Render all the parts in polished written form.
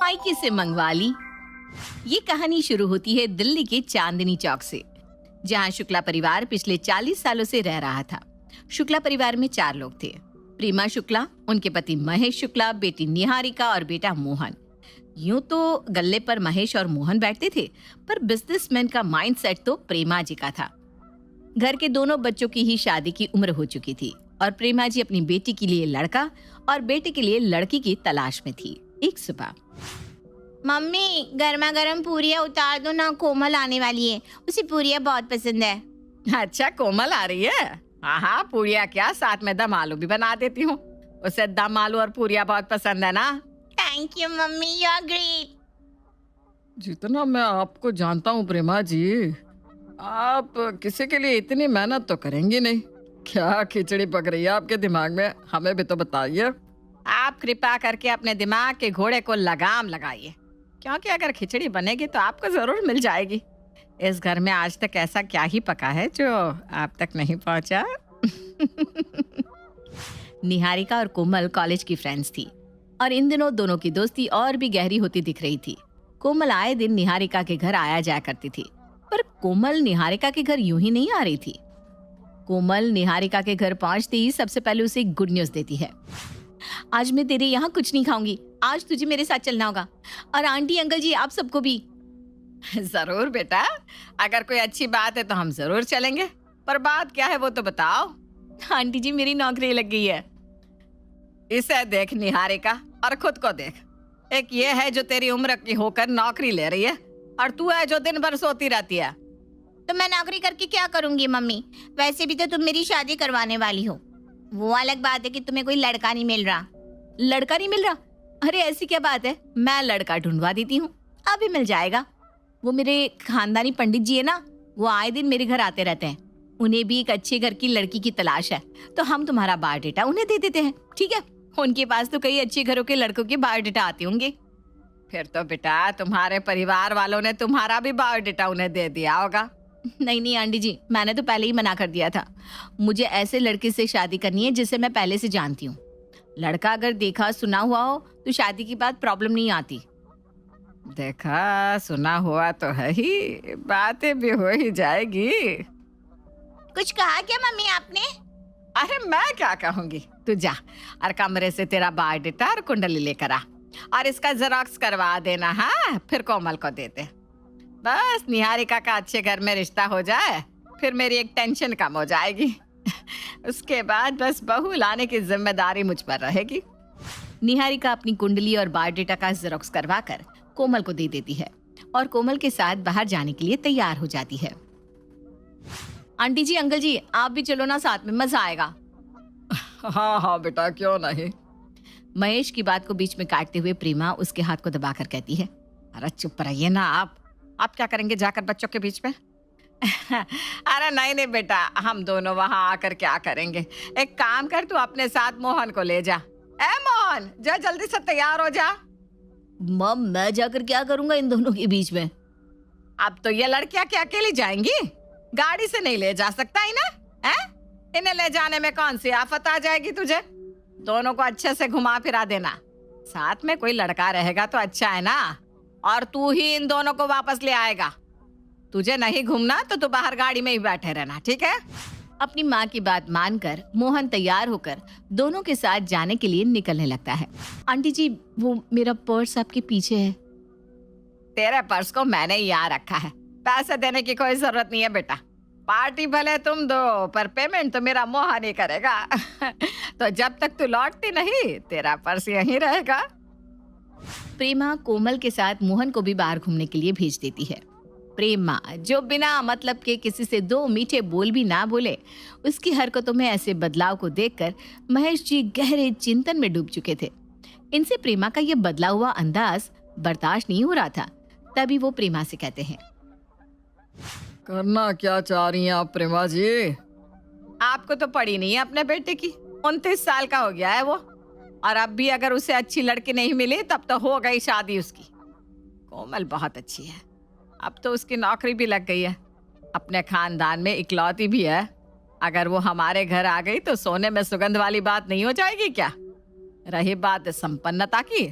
मायके से मंगवा ली। ये कहानी शुरू होती है दिल्ली के चांदनी चौक से, जहाँ शुक्ला परिवार पिछले 40 सालों से रह रहा था। शुक्ला परिवार में 4 लोग थे। प्रेमा शुक्ला, उनके पति महेश शुक्ला, बेटी निहारिका और बेटा मोहन। यूं तो गल्ले पर महेश और मोहन बैठते थे, पर बिजनेसमैन का माइंडसेट तो प्रेमा जी का था। घर के दोनों बच्चों की ही शादी की उम्र हो चुकी थी और प्रेमा जी अपनी बेटी के लिए लड़का और बेटे के लिए लड़की की तलाश में थी। एक सुबह, मम्मी गर्मा गर्म पूरियाँ उतार दो ना, कोमल आने वाली है, उसे पूरियाँ बहुत पसंद है। अच्छा कोमल आ रही है? हाँ हाँ, पूरियाँ क्या, साथ में दम आलू भी बना देती हूँ। उसे दम आलू और पूरियाँ बहुत पसंद है ना। Thank you mummy, you are great. जितना मैं आपको जानता हूँ प्रेमा जी, आप किसी के लिए इतनी मेहनत तो करेंगी नहीं। क्या खिचड़ी पक रही है आपके दिमाग में, हमें भी तो बताइए। आप कृपा करके अपने दिमाग के घोड़े को लगाम लगाइए, क्योंकि अगर खिचड़ी बनेगी तो आपको जरूर मिल जाएगी। इस घर में आज तक ऐसा क्या ही पका है जो आप तक नहीं पहुंचा। निहारिका और कोमल कॉलेज की फ्रेंड्स थी और इन दिनों दोनों की दोस्ती और भी गहरी होती दिख रही थी। कोमल आए दिन निहारिका के घर आया जाया करती थी, पर कोमल निहारिका के घर यूं ही नहीं आ रही थी। कोमल निहारिका के घर पहुंचते ही सबसे पहले उसे एक गुड न्यूज देती है। आज मैं तेरे यहाँ कुछ नहीं खाऊंगी, आज तुझे मेरे साथ चलना होगा, और आंटी अंकल जी आप सबको भी। जरूर बेटा, अगर कोई अच्छी बात है तो हम जरूर चलेंगे, पर बात क्या है वो तो बताओ। आंटी जी मेरी नौकरी लग गई है। इसे देख निहारिका और खुद को देख। एक ये है जो तेरी उम्र की होकर नौकरी ले रही है, और तू है जो दिन भर सोती रहती है। तो मैं नौकरी करके क्या करूंगी मम्मी? वैसे भी तो तुम मेरी शादी करवाने वाली हो। वो अलग बात है कि तुम्हें कोई लड़का नहीं मिल रहा। लड़का नहीं मिल रहा? अरे ऐसी क्या बात है, मैं लड़का ढूंढवा देती हूँ, अभी मिल जाएगा। वो मेरे खानदानी पंडित जी है ना, वो आए दिन मेरे घर आते रहते हैं। उन्हें भी एक अच्छे घर की लड़की की तलाश है, तो हम तुम्हारा बायोडेटा उन्हें दे देते हैं, ठीक है? उनके पास तो कई अच्छे घरों के लड़कों के बायोडेटा आते होंगे। फिर तो बेटा तुम्हारे परिवार वालों ने तुम्हारा भी बायोडेटा उन्हें दे दिया होगा। नहीं नहीं आंटी जी, मैंने तो पहले ही मना कर दिया था। मुझे ऐसे लड़के से शादी करनी है जिसे मैं पहले से जानती हूँ। लड़का अगर देखा सुना हुआ हो तो शादी के बाद प्रॉब्लम नहीं आती। देखा सुना हुआ तो है ही, बातें भी हो ही जाएगी। कुछ कहा क्या मम्मी आपने? अरे मैं क्या कहूंगी, तू जा और कमरे से तेरा बायोडेटा और कुंडली लेकर आ, और इसका जेरॉक्स करवा देना। हाँ, फिर कोमल को देते। बस निहारिका का अच्छे घर में रिश्ता हो जाए, फिर मेरी एक टेंशन कम हो जाएगी। उसके बाद बस बहू लाने की जिम्मेदारी मुझ पर रहेगी। निहारिका अपनी कुंडली और बायोडेटा का जेरॉक्स करवाकर कोमल को दे देती है और कोमल के साथ बाहर जाने के लिए तैयार हो जाती है। आंटी जी अंकल जी आप भी चलो ना साथ में, मजा आएगा। हाँ हाँ बेटा, क्यों नहीं। महेश की बात को बीच में काटते हुए प्रेमा उसके हाथ को दबाकर कहती है, अरे चुप रहिए ना आप क्या करेंगे जाकर बच्चों के बीच में? अरे नहीं नहीं बेटा, हम दोनों वहां आकर क्या करेंगे। एक काम कर, तू अपने साथ मोहन को ले जा। ए मोहन, जा जल्दी से तैयार हो जा। मम मैं जाकर क्या करूंगा इन दोनों के बीच में? अब तो ये लड़कियां क्या अकेली जाएंगी? गाड़ी से नहीं ले जा सकता ही ना है? इन्हें ले जाने में कौन सी आफत आ जाएगी तुझे? दोनों को अच्छे से घुमा फिरा देना, साथ में कोई लड़का रहेगा तो अच्छा है ना, और तू ही इन दोनों को वापस ले आएगा। तुझे नहीं घूमना तो तू बाहर गाड़ी में ही बैठे रहना, ठीक है? अपनी माँ की बात मानकर मोहन तैयार होकर दोनों के साथ जाने के लिए निकलने लगता है। आंटी जी वो मेरा पर्स आपके पीछे है। तेरे पर्स को मैंने यहाँ रखा है, पैसे देने की कोई जरूरत नहीं है बेटा। पार्टी भले तुम दो, पर पेमेंट तो मेरा मोहन ही करेगा। तो जब तक तू लौटती नहीं, तेरा पर्स यहीं रहेगा। प्रेमा कोमल के साथ मोहन को भी बाहर घूमने के लिए भेज देती है। प्रेमा जो बिना मतलब के किसी से 2 मीठे बोल भी ना बोले, उसकी हरकतों में ऐसे बदलाव को देखकर महेश जी गहरे चिंतन में डूब चुके थे। इनसे प्रेमा का ये बदला हुआ अंदाज बर्दाश्त नहीं हो रहा था। तभी वो प्रेमा से कहते हैं, करना क्या चाह रही हैं आप प्रेमा जी? आपको तो पड़ी नहीं है अपने बेटे की, 29 साल का हो गया है वो, और अब भी अगर उसे अच्छी लड़की नहीं मिली तब तो हो गई शादी उसकी। कोमल बहुत अच्छी है, अब तो उसकी नौकरी भी लग गई है, अपने खानदान में इकलौती भी है। अगर वो हमारे घर आ गई तो सोने में सुगंध वाली बात नहीं हो जाएगी क्या? रही बात संपन्नता की,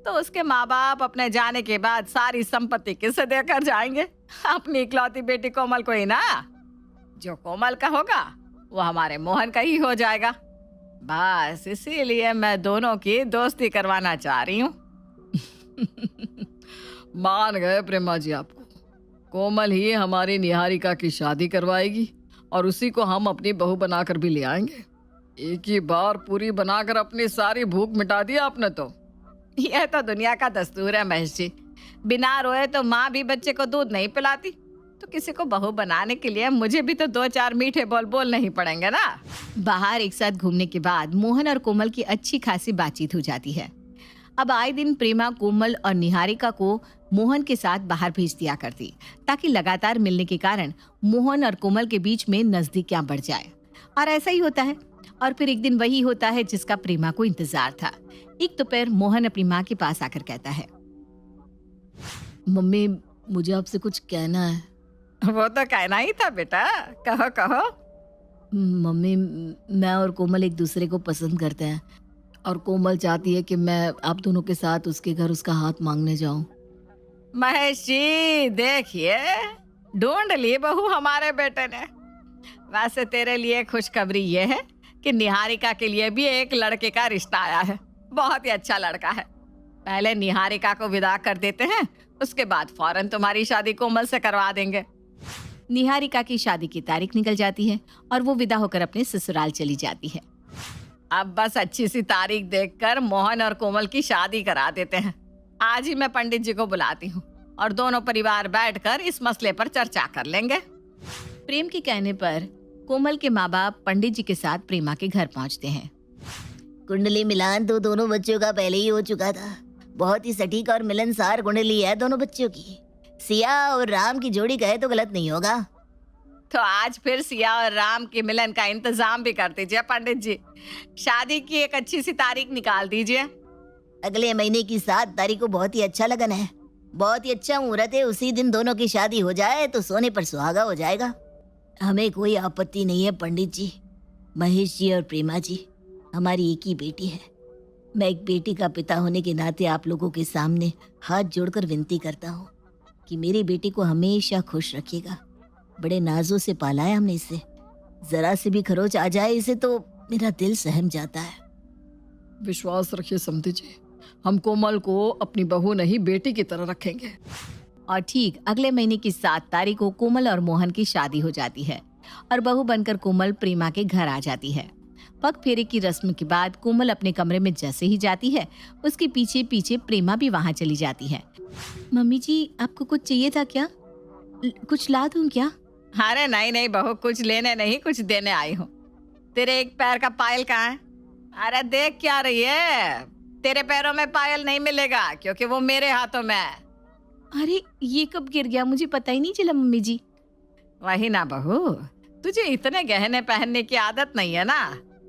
तो उसके माँ बाप अपने जाने के बाद सारी संपत्ति किसे देकर जाएंगे? अपनी इकलौती बेटी कोमल को ही ना। जो कोमल का होगा वो हमारे मोहन का ही हो जाएगा। बस इसीलिए मैं दोनों की दोस्ती करवाना चाह रही हूँ। मान गए प्रेमा जी आपको। कोमल ही हमारी निहारिका की शादी करवाएगी और उसी को हम अपनी बहू बनाकर भी ले आएंगे। एक ही बार पूरी बनाकर अपनी सारी भूख मिटा दी आपने तो। यह तो दुनिया का दस्तूर है महेश जी। बिना रोए तो माँ भी बच्चे को दूध नहीं पिलाती, तो किसी को बहू बनाने के लिए मुझे भी तो 2-4 मीठे बोल बोलने ही पड़ेंगे ना। बाहर एक साथ घूमने के बाद मोहन और कोमल की अच्छी खासी बातचीत हो जाती है। अब आए दिन प्रेमा कोमल और निहारिका को मोहन के साथ बाहर भेज दिया करती, ताकि लगातार मिलने के कारण मोहन और कोमल के बीच में नजदीकियां बढ़ जाए। और ऐसा ही होता है। और फिर एक दिन वही होता है जिसका प्रेमा को इंतजार था। एक दोपहर मोहन अपनी माँ के पास आकर कहता है, मम्मी मुझे आपसे कुछ कहना है। वो तो कहना ही था बेटा, कहो कहो। मम्मी मैं और कोमल एक दूसरे को पसंद करते हैं और कोमल चाहती है कि मैं आप दोनों के साथ उसके घर उसका हाथ मांगने जाऊं। महेश जी देखिए, ढूंढ ली बहू हमारे बेटे ने। वैसे तेरे लिए खुशखबरी ये है कि निहारिका के लिए भी एक लड़के का रिश्ता आया है। बहुत ही अच्छा लड़का है। पहले निहारिका को विदा कर देते हैं, उसके बाद फौरन तुम्हारी शादी कोमल से करवा देंगे। निहारिका की शादी की तारीख निकल जाती है और वो विदा होकर अपने ससुराल चली जाती है। अब बस अच्छी सी तारीख देखकर मोहन और कोमल की शादी करा देते हैं। आज ही मैं पंडित जी को बुलाती हूँ और दोनों परिवार बैठकर इस मसले पर चर्चा कर लेंगे। प्रेम के कहने पर कोमल के माँ बाप पंडित जी के साथ प्रेमा के घर पहुँचते हैं। कुंडली मिलान तो दोनों बच्चों का पहले ही हो चुका था। बहुत ही सटीक और मिलनसार कुंडली है दोनों बच्चों की। सिया और राम की जोड़ी कहे तो गलत नहीं होगा। तो आज फिर सिया और राम के मिलन का इंतजाम भी कर दीजिए पंडित जी। शादी की एक अच्छी सी तारीख निकाल दीजिए। अगले महीने की 7 तारीख को बहुत ही अच्छा लगन है। बहुत ही अच्छा मुहूर्त है। उसी दिन दोनों की शादी हो जाए तो सोने पर सुहागा हो जाएगा। हमें कोई आपत्ति नहीं है पंडित जी। महेश जी और प्रेमा जी हमारी एक ही बेटी है। मैं एक बेटी का पिता होने के नाते आप लोगों के सामने हाथ जोड़कर विनती करता हूँ कि मेरी बेटी को हमेशा खुश रखिएगा। बड़े नाजों से पाला है हमने इसे। जरा से भी खरोच आ जाए इसे तो मेरा दिल सहम जाता है। विश्वास रखिए समधी जी, हम कोमल को अपनी बहू नहीं बेटी की तरह रखेंगे। और ठीक अगले महीने की 7 तारीख को कोमल और मोहन की शादी हो जाती है और बहू बनकर कोमल प्रेमा के घर आ जाती है। पग फेरे की रस्म के बाद कोमल अपने कमरे में जैसे ही जाती है, उसके पीछे पीछे प्रेमा भी वहाँ चली जाती है। मम्मी जी आपको कुछ चाहिए था क्या? कुछ ला दूं क्या? अरे नहीं नहीं बहू, कुछ लेने नहीं कुछ देने आई हूँ। तेरे एक पैर का पायल कहाँ है? अरे देख क्या रही है, तेरे पैरों में पायल नहीं मिलेगा क्योंकि वो मेरे हाथों में है। अरे ये कब गिर गया, मुझे पता ही नहीं चला मम्मी जी। वही ना बहू, तुझे इतने गहने पहनने की आदत नहीं है ना,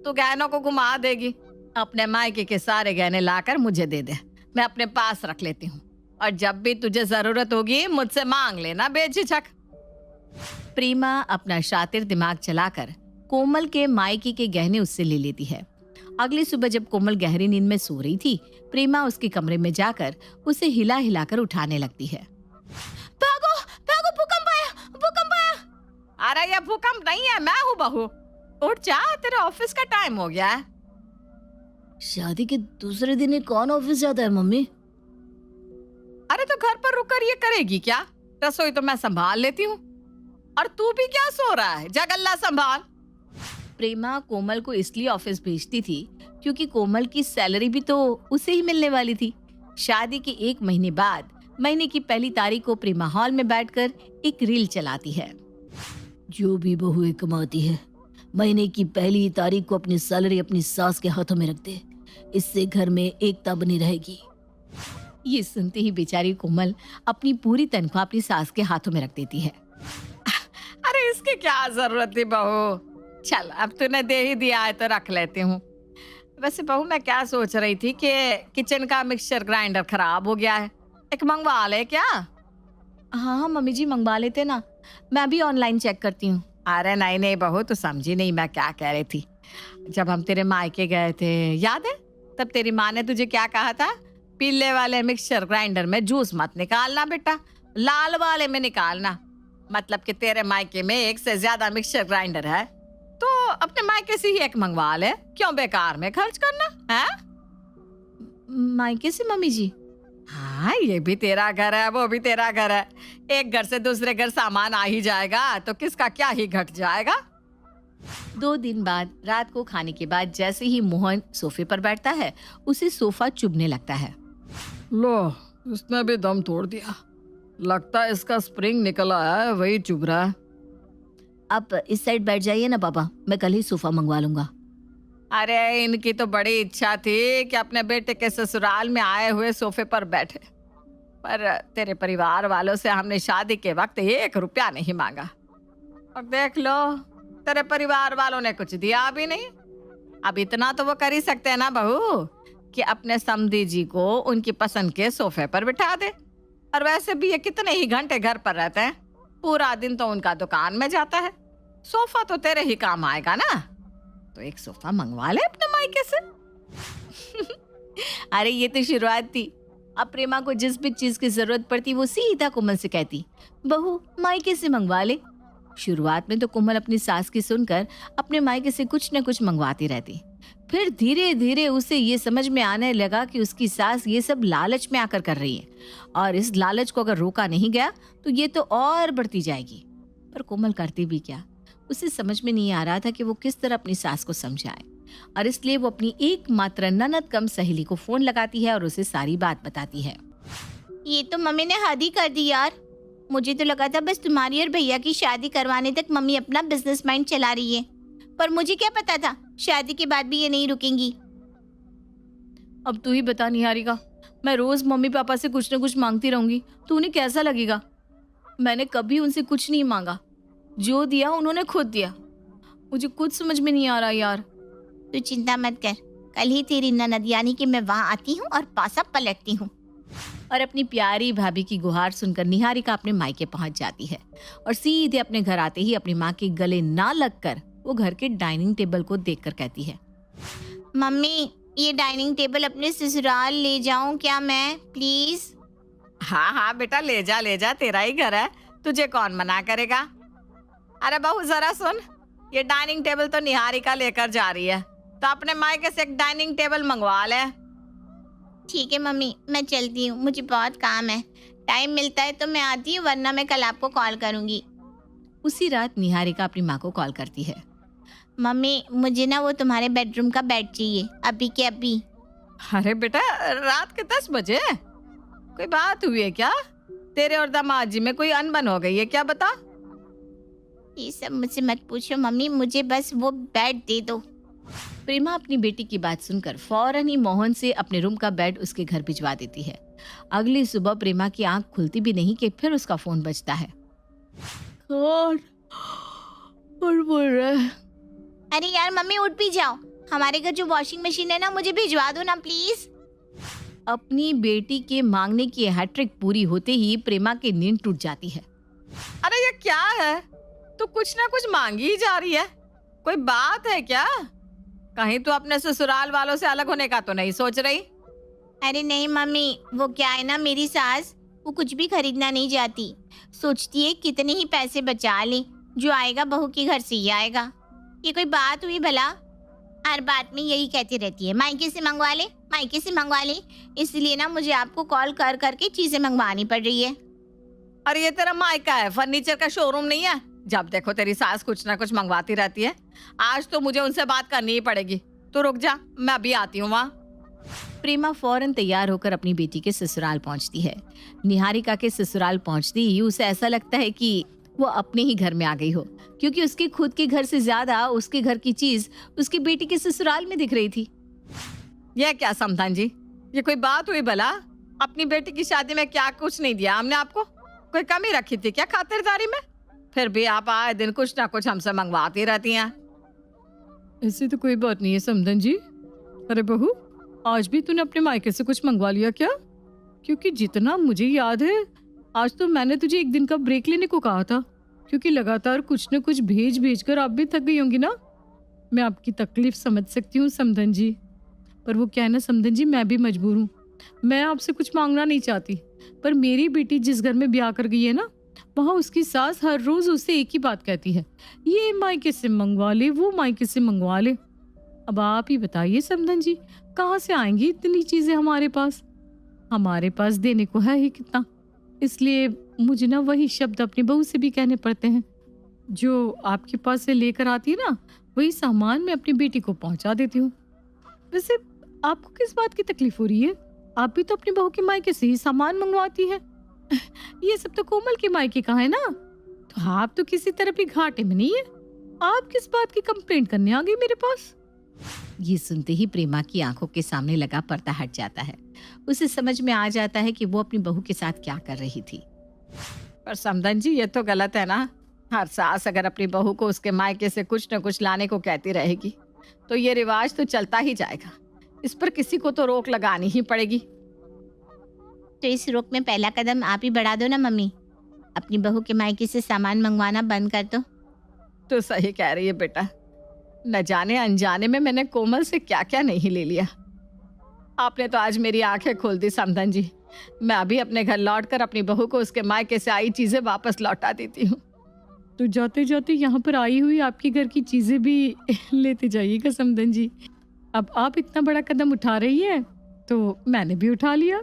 तू गहनों को घुमा देगी। अपने मायके के सारे गहने लाकर मुझे दे दे, मैं अपने पास रख लेती हूँ और जब भी तुझे जरूरत होगी मुझसे मांग लेना बेझिझक। प्रेमा अपना शातिर दिमाग चलाकर कोमल के मायके के गहने उससे ले लेती है। अगली सुबह जब कोमल गहरी नींद में सो रही थी, प्रेमा उसके कमरे में जाकर उसे हिला हिलाकर उठाने लगती है। भागो भागो, भूकंप आया, भूकंप आया। अरे ये भूकंप नहीं है, मैं हूँ बहू। उठ जा, तेरे ऑफिस का टाइम हो गया है। शादी के दूसरे दिन ही कौन ऑफिस जाता है मम्मी? अरे तो घर पर रुककर ये करेगी क्या? रसोई तो मैं संभाल लेती हूँ। और तू भी क्या सो रहा है, जा गल्ला संभाल। प्रेमा कोमल को इसलिए ऑफिस भेजती थी क्योंकि कोमल की सैलरी भी तो उसे ही मिलने वाली थी। शादी के 1 महीने बाद महीने की पहली तारीख को प्रेमा हॉल में बैठकर एक रील चलाती है। जो भी बहुएं कमाती है महीने की पहली तारीख को अपनी सैलरी अपनी सास के हाथों में रख दे, इससे घर में एकता बनी रहेगी। ये सुनते ही बेचारी कोमल अपनी पूरी तनख्वाह अपनी सास के हाथों में रख देती है। अरे इसकी क्या जरूरत थी बहू, चल अब तूने दे ही दिया है तो रख लेती हूँ। वैसे बहू मैं क्या सोच रही थी कि किचन का मिक्सचर ग्राइंडर खराब हो गया है, एक मंगवा ले क्या? हाँ मम्मी जी मंगवा लेते ना, मैं अभी ऑनलाइन चेक करती हूँ। अरे नहीं नहीं बहू, तू समझी नहीं मैं क्या कह रही थी। जब हम तेरे मायके गए थे याद है, तब तेरी माँ ने तुझे क्या कहा था? पीले वाले मिक्सचर ग्राइंडर में जूस मत निकालना बेटा, लाल वाले में निकालना। मतलब कि तेरे मायके में एक से ज्यादा मिक्सचर ग्राइंडर है तो अपने मायके से ही एक मंगवा ले, क्यों बेकार में खर्च करना है? मायके से मम्मी जी? हाँ, ये भी तेरा घर है, वो भी तेरा घर है। एक घर से दूसरे घर सामान आ ही जाएगा तो किसका क्या ही घट जाएगा। 2 दिन बाद रात को खाने के बाद जैसे ही मोहन सोफे पर बैठता है उसे सोफा चुभने लगता है। लो, इसने भी दम तोड़ दिया। लगता है इसका स्प्रिंग निकल आया है, वही चुभ रहा है। आप इस साइड बैठ जाइए ना पापा, मैं कल ही सोफा मंगवा लूंगा। अरे इनकी तो बड़ी इच्छा थी कि अपने बेटे के ससुराल में आए हुए सोफे पर बैठे, पर तेरे परिवार वालों से हमने शादी के वक्त 1 रुपया नहीं मांगा। और देख लो, तेरे परिवार वालों ने कुछ दिया भी नहीं। अब इतना तो वो कर ही सकते हैं ना बहू कि अपने समधी जी को उनकी पसंद के सोफे पर बिठा दे। और वैसे भी ये कितने ही घंटे घर पर रहते हैं, पूरा दिन तो उनका दुकान में जाता है। सोफा तो तेरे ही काम आएगा ना, तो एक सोफा मंगवा ले अपने मायके से। अरे ये तो शुरुआत थी। अब प्रेमा को जिस भी चीज की जरूरत पड़ती वो सीधा कोमल से कहती, बहू मायके से मंगवा ले। शुरुआत में तो कोमल अपनी सास की सुनकर अपने मायके से कुछ न कुछ मंगवाती रहती। फिर धीरे धीरे उसे ये समझ में आने लगा कि उसकी सास ये सब लालच में आकर कर रही है, और इस लालच को अगर रोका नहीं गया तो ये तो और बढ़ती जाएगी। पर कोमल करती भी क्या, उसे समझ में नहीं आ रहा था कि वो किस तरह अपनी सास को समझाए, और इसलिए वो अपनी एकमात्र ननद कम सहेली को फोन लगाती है और उसे सारी बात बताती है। ये तो मम्मी ने हद ही कर दी यार। मुझे तो लगा था बस तुम्हारी और भैया की शादी करवाने तक मम्मी अपना बिजनेस माइंड चला रही है, पर मुझे क्या पता था शादी के बाद भी ये नहीं रुकेंगी। अब तू ही बता निहारिका, मैं रोज मम्मी पापा से कुछ न कुछ मांगती रहूंगी तो उन्हें कैसा लगेगा? मैंने कभी उनसे कुछ नहीं मांगा, जो दिया उन्होंने खुद दिया। मुझे कुछ समझ में नहीं आ रहा यार। तू चिंता मत कर, कल ही तेरी ननद यानी कि मैं वहाँ आती हूँ और पासा पलटती हूँ। और अपनी प्यारी भाभी की गुहार सुनकर निहारिका अपने मायके पहुंच जाती है, और सीधे अपने घर आते ही अपनी माँ के गले ना लगकर वो घर के डाइनिंग टेबल को देखकर कहती है, मम्मी ये डाइनिंग टेबल अपने ससुराल ले जाऊं क्या मैं, प्लीज? हाँ हाँ बेटा, ले जा, तेरा ही घर है, तुझे कौन मना करेगा। अरे बहू जरा सुन, ये डाइनिंग टेबल तो निहारिका लेकर जा रही है, तो अपने मायके से एक डाइनिंग टेबल मंगवा ले। ठीक है मम्मी, मैं चलती हूँ, मुझे बहुत काम है। टाइम मिलता है तो मैं आती हूँ, वरना मैं कल आपको कॉल करूँगी। उसी रात निहारिका अपनी माँ को कॉल करती है। मम्मी मुझे ना वो तुम्हारे बेडरूम का बेड चाहिए, अभी के अभी। अरे बेटा, रात के 10 बजे कोई बात हुई है क्या? तेरे और दामाद जी में कोई अनबन हो गई है क्या? बता। ये सब मुझसे मत पूछो मम्मी, मुझे बस वो बेड दे दो। प्रेमा अपनी बेटी की बात सुनकर फौरन ही मोहन से अपने रूम का बेड उसके घर भिजवा देती है। अगली सुबह प्रेमा की आंख खुलती भी नहीं कि फिर उसका फोन बजता है। कौन बोल रहा है? अरे यार मम्मी उठ भी जाओ, हमारे घर जो वॉशिंग मशीन है ना, मुझे भिजवा दो ना प्लीज। अपनी बेटी के मांगने की हैट्रिक पूरी होते ही प्रेमा की नींद टूट जाती है। अरे ये क्या है, तू कुछ ना कुछ मांगी ही जा रही है, कोई बात है क्या? कहीं तू अपने ससुराल वालों से अलग होने का तो नहीं सोच रही? अरे नहीं मम्मी, वो क्या है ना, मेरी सास वो कुछ भी खरीदना नहीं चाहती। सोचती है कितने ही पैसे बचा ले, जो आएगा बहू के घर से ही आएगा। ये कोई बात हुई भला? हर बात में यही कहती रहती है, मायके से मंगवा ले, मायके से मंगवा ले। इसलिए ना मुझे आपको कॉल कर करके चीजें मंगवानी पड़ रही है। अरे ये तेरा मायका है, फर्नीचर का शोरूम नहीं है। जब देखो तेरी सास कुछ ना कुछ मंगवाती रहती है। आज तो मुझे उनसे बात करनी ही पड़ेगी, तो रुक जा, मैं अभी आती हूँ वहाँ। प्रेमा फौरन तैयार होकर अपनी बेटी के ससुराल पहुंचती है। निहारिका के ससुराल पहुंचते ही उसे ऐसा लगता है कि वो अपने ही घर में आ गई हो, क्योंकि उसके खुद के घर से ज्यादा उसके घर की चीज उसकी बेटी के ससुराल में दिख रही थी। यह क्या समधन जी, ये कोई बात हुई भला? अपनी बेटी की शादी में क्या कुछ नहीं दिया हमने आपको? कोई कमी रखी थी क्या खातिरदारी में? फिर भी आप आए दिन कुछ ना कुछ हमसे मंगवाती रहती हैं। ऐसी तो कोई बात नहीं है समधन जी। अरे बहू, आज भी तूने अपने मायके से कुछ मंगवा लिया क्या? क्योंकि जितना मुझे याद है, आज तो मैंने तुझे एक दिन का ब्रेक लेने को कहा था, क्योंकि लगातार कुछ न कुछ भेज भेज कर आप भी थक गई होंगी ना। मैं आपकी तकलीफ समझ सकती हूँ समधन जी, पर वो क्या है ना समधन जी, मैं भी मजबूर हूँ। मैं आपसे कुछ मांगना नहीं चाहती, पर मेरी बेटी जिस घर में ब्याह कर गई है ना, वहाँ उसकी सास हर रोज उससे एक ही बात कहती है, ये मायके से मंगवा ले, वो मायके से मंगवा ले। अब आप ही बताइए समधन जी, कहाँ से आएंगी इतनी चीजें हमारे पास? हमारे पास देने को है ही कितना, इसलिए मुझे ना वही शब्द अपनी बहू से भी कहने पड़ते हैं। जो आपके पास से लेकर आती है ना, वही सामान मैं अपनी बेटी को पहुंचा देती हूँ। वैसे आपको किस बात की तकलीफ हो रही है? आप भी तो अपनी बहू के मायके से ही सामान मंगवाती है। ये सब तो कोमल के मायके का है ना, तो आप तो किसी तरह भी घाटे में नहीं है। आप किस बात की कंप्लेंट करने आ गई मेरे पास? ये सुनते ही प्रेमा की आंखों के सामने लगा पर्दा हट जाता है। उसे समझ में आ जाता है कि वो अपनी बहू के साथ क्या कर रही थी। पर समधन जी, ये तो गलत है ना। हर सास अगर अपनी बहू को उसके मायके से कुछ न कुछ लाने को कहती रहेगी तो ये रिवाज तो चलता ही जाएगा। इस पर किसी को तो रोक लगानी ही पड़ेगी। तो इस रोक में पहला कदम आप ही बढ़ा दो ना मम्मी। अपनी बहू के मायके से सामान मंगवाना बंद कर दो। तो सही कह रही है बेटा, न जाने अनजाने में मैंने कोमल से क्या क्या नहीं ले लिया। आपने तो आज मेरी आंखें खोल दी समधन जी। मैं अभी अपने घर लौटकर अपनी बहू को उसके मायके से आई चीजें वापस लौटा देती हूँ। तो जाते जाते यहाँ पर आई हुई आपके घर की चीजें भी लेते जाइएगा समधन जी। अब आप इतना बड़ा कदम उठा रही है तो मैंने भी उठा लिया।